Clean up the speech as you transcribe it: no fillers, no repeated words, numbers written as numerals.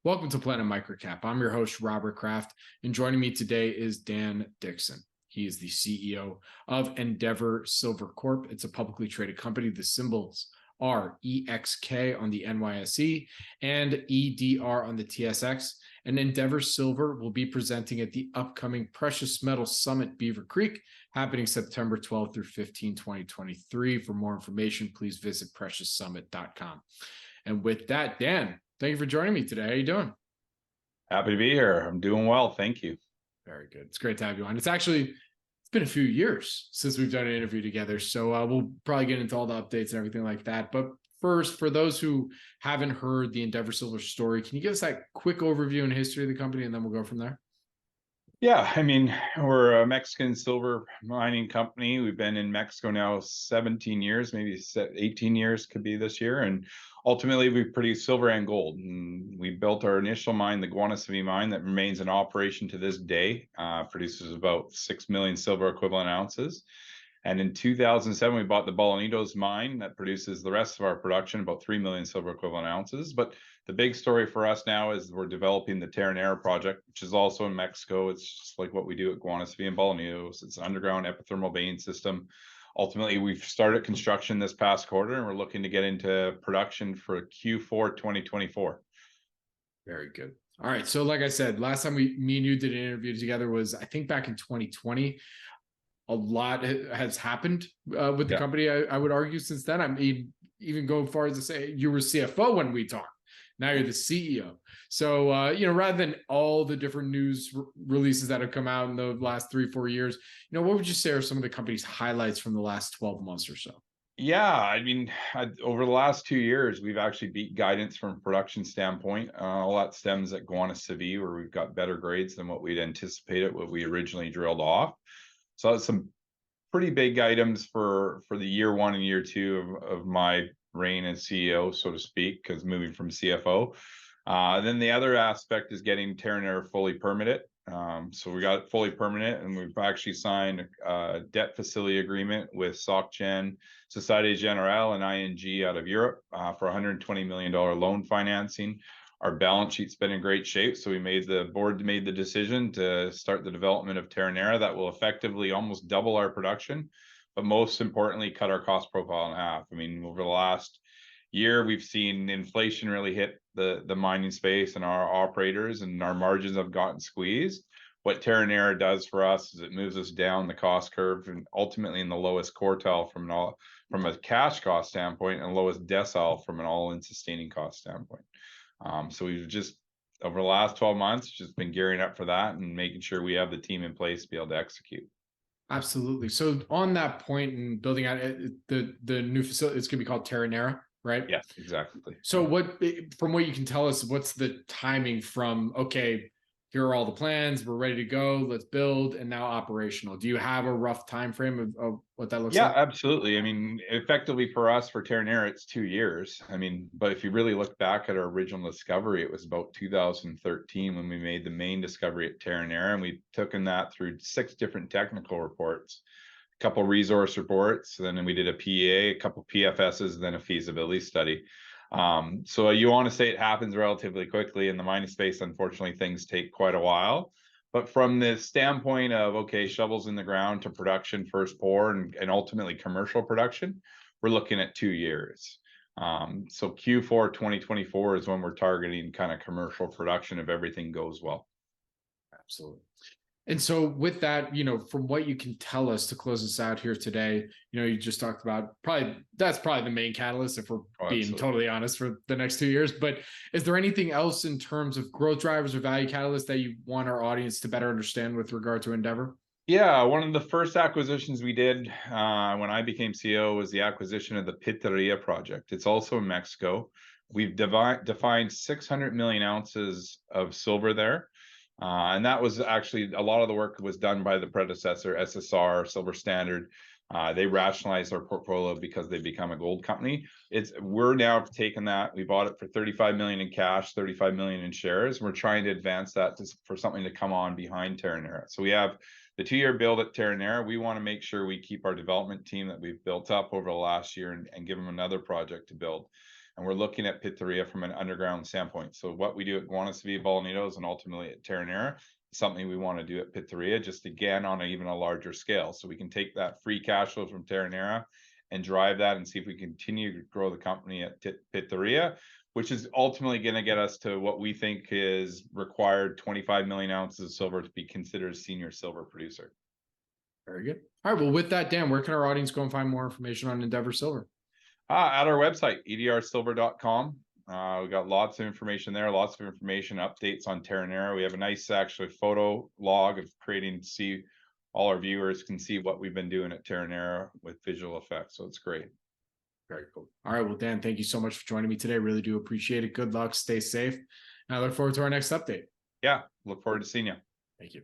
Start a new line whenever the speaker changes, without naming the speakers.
Welcome to Planet MicroCap. I'm your host, Robert Kraft, and joining me today is Dan Dickson. He is the CEO of Endeavour Silver Corp. It's a publicly traded company. The symbols are EXK on the NYSE and EDR on the TSX. And Endeavour Silver will be presenting at the upcoming Precious Metal Summit Beaver Creek, happening September 12th through 15, 2023. For more information, please visit precioussummit.com. And with that, Dan, thank you for joining me today. How are you doing?
Happy to be here. I'm doing well. Thank you.
Very good. It's great to have you on. It's been a few years since we've done an interview together. So we'll probably get into all the updates and everything like that. But first, for those who haven't heard the Endeavour Silver story, can you give us that quick overview and history of the company, and then we'll go from there?
Yeah, we're a Mexican silver mining company. We've been in Mexico now 17 years, maybe 18 years could be this year. And ultimately, we produce silver and gold. And we built our initial mine, the Guanaceví mine, that remains in operation to this day, produces about 6 million silver equivalent ounces. And in 2007, we bought the Bolañitos mine that produces the rest of our production, about 3 million silver equivalent ounces. But the big story for us now is we're developing the Terronera Project, which is also in Mexico. It's just like what we do at Guanaceví and Bolañitos. It's an underground epithermal vein system. Ultimately, we've started construction this past quarter, and we're looking to get into production for Q4 2024.
Very good. All right. So like I said, last time me and you did an interview together was, I think, back in 2020. A lot has happened with the company, I would argue, since then. I mean, even going far as to say you were CFO when we talked. Now you're the CEO. So, rather than all the different news releases that have come out in the last 3-4 years, what would you say are some of the company's highlights from the last 12 months or so?
Yeah, over the last 2 years, we've actually beat guidance from a production standpoint. All that stems at Guanaceví, where we've got better grades than what we'd anticipated, what we originally drilled off. So that's some pretty big items for the year one and year two of my reign as CEO, so to speak, because moving from CFO. Then the other aspect is getting Terronera fully permitted. So we got it fully permanent, and we've actually signed a debt facility agreement with SocGen, Société Générale, and ING out of Europe for $120 million loan financing. Our balance sheet's been in great shape, so the board made the decision to start the development of Terronera that will effectively almost double our production, but most importantly, cut our cost profile in half. Over the last year, we've seen inflation really hit the mining space and our operators, and our margins have gotten squeezed. What Terronera does for us is it moves us down the cost curve and ultimately in the lowest quartile from a cash cost standpoint, and lowest decile from an all-in sustaining cost standpoint. So we've just, over the last 12 months, just been gearing up for that and making sure we have the team in place to be able to execute.
Absolutely. So on that point and building out the new facility, it's going to be called Terronera, right?
Yes, exactly.
So from what you can tell us, what's the timing from, okay, here are all the plans, we're ready to go, let's build, and now operational? Do you have a rough time frame of what that looks like?
Yeah, absolutely. Effectively for us, for Terronera, it's 2 years. But if you really look back at our original discovery, it was about 2013 when we made the main discovery at Terronera, and we taken that through 6 different technical reports, a couple resource reports, then we did a PEA, a couple PFSs, and then a feasibility study. So you want to say it happens relatively quickly. In the mining space, unfortunately, things take quite a while. But from the standpoint of, okay, shovels in the ground to production, first pour, and ultimately commercial production, we're looking at 2 years. So Q4 2024 is when we're targeting kind of commercial production if everything goes well.
Absolutely. And so with that, from what you can tell us to close us out here today, you just talked about that's probably the main catalyst, if we're being totally honest, for the next 2 years. But is there anything else in terms of growth drivers or value catalysts that you want our audience to better understand with regard to Endeavour?
Yeah, one of the first acquisitions we did when I became CEO was the acquisition of the Terronera Project. It's also in Mexico. We've defined 600 million ounces of silver there. And that was actually, a lot of the work was done by the predecessor, SSR, Silver Standard. They rationalized our portfolio because they become a gold company. We're now taking that. We bought it for 35 million in cash, 35 million in shares. We're trying to advance that for something to come on behind Terronera. So we have the 2-year build at Terronera. We want to make sure we keep our development team that we've built up over the last year and give them another project to build. and we're looking at Pizzeria from an underground standpoint. So what we do at Guanaceví, Bolañitos, and ultimately at Terronera is something we want to do at Pizzeria, just again on even a larger scale. So we can take that free cash flow from Terronera and drive that and see if we continue to grow the company at Pizzeria, which is ultimately going to get us to what we think is required 25 million ounces of silver to be considered a senior silver producer.
Very good. All right. Well, with that, Dan, where can our audience go and find more information on Endeavour Silver?
At our website, edrsilver.com. We got lots of information there, lots of information, updates on Terronera. We have a nice actually photo log of creating to see all our viewers can see what we've been doing at Terronera with visual effects. So it's great.
Very cool. All right. Well, Dan, thank you so much for joining me today. Really do appreciate it. Good luck. Stay safe. And I look forward to our next update.
Yeah. Look forward to seeing you.
Thank you.